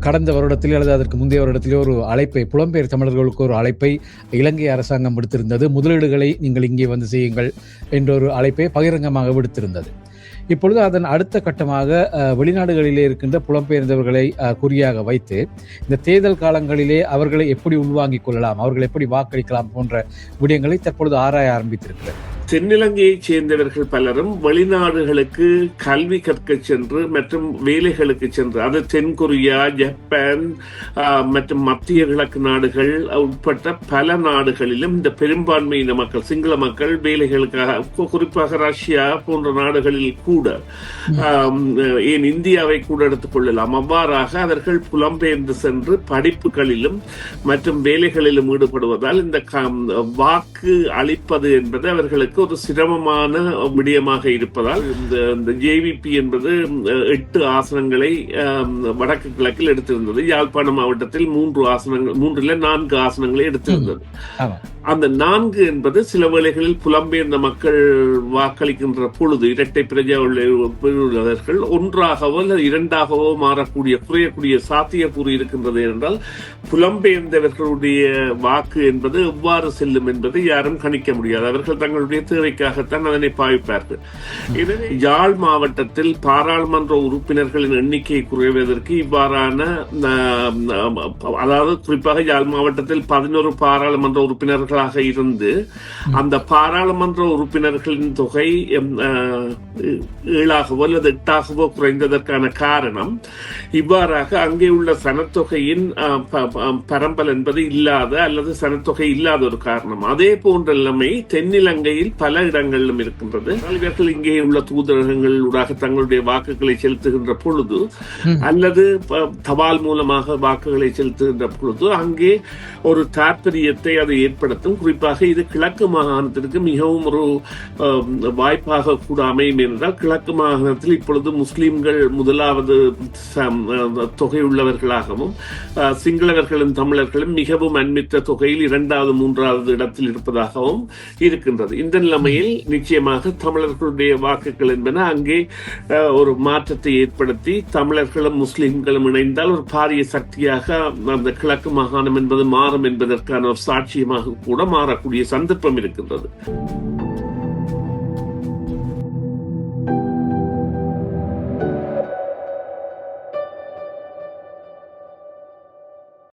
கடந்த வருடத்திலே அல்லது அதற்கு முந்தைய வருடத்திலே ஒரு அழைப்பை, புலம்பெயர் தமிழர்களுக்கு ஒரு அழைப்பை இலங்கை அரசாங்கம் விடுத்திருந்தது. முதலீடுகளை நீங்கள் இங்கே வந்து செய்யுங்கள் என்ற ஒரு அழைப்பை பகிரங்கமாக விடுத்திருந்தது. இப்பொழுது அதன் அடுத்த கட்டமாக வெளிநாடுகளிலே இருக்கின்ற புலம்பெயர்ந்தவர்களை குறியாக வைத்து இந்த தேர்தல் காலங்களிலே அவர்களை எப்படி உள்வாங்கிக் கொள்ளலாம், அவர்கள் எப்படி வாக்களிக்கலாம் போன்ற விடயங்களை தற்பொழுது ஆராய ஆரம்பித்திருக்கிறது. தென்னிலங்கையைச் சேர்ந்தவர்கள் பலரும் வெளிநாடுகளுக்கு கல்வி கற்க சென்று மற்றும் வேலைகளுக்கு சென்று, அது தென்கொரியா, ஜப்பான் மற்றும் மத்திய கிழக்கு நாடுகள் உட்பட்ட பல நாடுகளிலும் இந்த பெரும்பான்மையின மக்கள், சிங்கள மக்கள் வேலைகளுக்காக, குறிப்பாக ரஷ்யா போன்ற நாடுகளில் கூட, ஏன் இந்தியாவை கூட எடுத்துக் கொள்ளலாம், அவ்வாறாக அவர்கள் புலம்பெயர்ந்து சென்று படிப்புகளிலும் மற்றும் வேலைகளிலும் ஈடுபடுவதால் இந்த வாக்கு அளிப்பது என்பது அவர்களுக்கு ஒரு சிரமமான விடயமாக இருப்பதால் இந்த ஜேவிபி என்பது 8 ஆசனங்களை வடக்கு கிழக்கில் எடுத்திருந்தது. யாழ்ப்பாணம் மாவட்டத்தில் 4 ஆசனங்களை எடுத்திருந்தது. அந்த 4 என்பது சில வேளைகளில் புலம்பெயர்ந்த மக்கள் வாக்களிக்கின்ற பொழுது இரட்டை பிரஜா உள்ளவர்கள் ஒன்றாகவோ அல்லது இரண்டாகவோ குறையக்கூடிய சாத்தியக்கூறு இருக்கின்றது என்றால் புலம்பெயர்ந்தவர்களுடைய வாக்கு என்பது எவ்வாறு செல்லும் என்பதை யாரும் கணிக்க முடியாது. அவர்கள் தங்களுடைய தேவைக்காகத்தான் அதனை பாவிப்பார்கள். எனவே யாழ் மாவட்டத்தில் பாராளுமன்ற உறுப்பினர்களின் எண்ணிக்கை குறைவதற்கு இவ்வாறான, அதாவது குறிப்பாக யாழ் மாவட்டத்தில் 11 பாராளுமன்ற உறுப்பினர்களாக இருந்து அந்த பாராளுமன்ற உறுப்பினர்களின் தொகை 7ஆகவோ அல்லது 8ஆகவோ குறைந்ததற்கான காரணம் இவ்வாறாக அங்கே உள்ள சனத்தொகையின் பரம்பல் என்பது இல்லாத அல்லது சனத்தொகை இல்லாத ஒரு காரணம். அதே போன்ற நிலைமை தென்னிலங்கையில் பல இடங்களிலும் இருக்கின்றது. இவர்கள் இங்கே உள்ள தூதரகங்கள் ஊடாக தங்களுடைய வாக்குகளை செலுத்துகின்ற பொழுது அல்லது தபால் மூலமாக வாக்குகளை செலுத்துகின்ற பொழுது அங்கே ஒரு தாற்பயத்தை அது ஏற்படுத்தும். குறிப்பாக இது கிழக்கு மாகாணத்திற்கு மிகவும் ஒரு வாய்ப்பாக கூட அமையும் என்றால், கிழக்கு மாகாணத்தில் இப்பொழுது முஸ்லிம்கள் முதலாவது தொகை உள்ளவர்களாகவும் சிங்களவர்களும் தமிழர்களும் மிகவும் அண்மித்த தொகையில் 2வது 3வது இடத்தில் இருப்பதாகவும் இருக்கின்றது. இந்த நிலைமையில் நிச்சயமாக தமிழர்களுடைய வாக்குகள் என்பன அங்கே ஒரு மாற்றத்தை ஏற்படுத்தி தமிழர்களும் முஸ்லிம்களும் இணைந்தால் ஒரு பாரிய சக்தியாக அந்த கிழக்கு மாகாணம் என்பது மாறும் என்பதற்கான ஒரு சாட்சியமாக கூட மாறக்கூடிய சந்தர்ப்பம் இருக்கின்றது.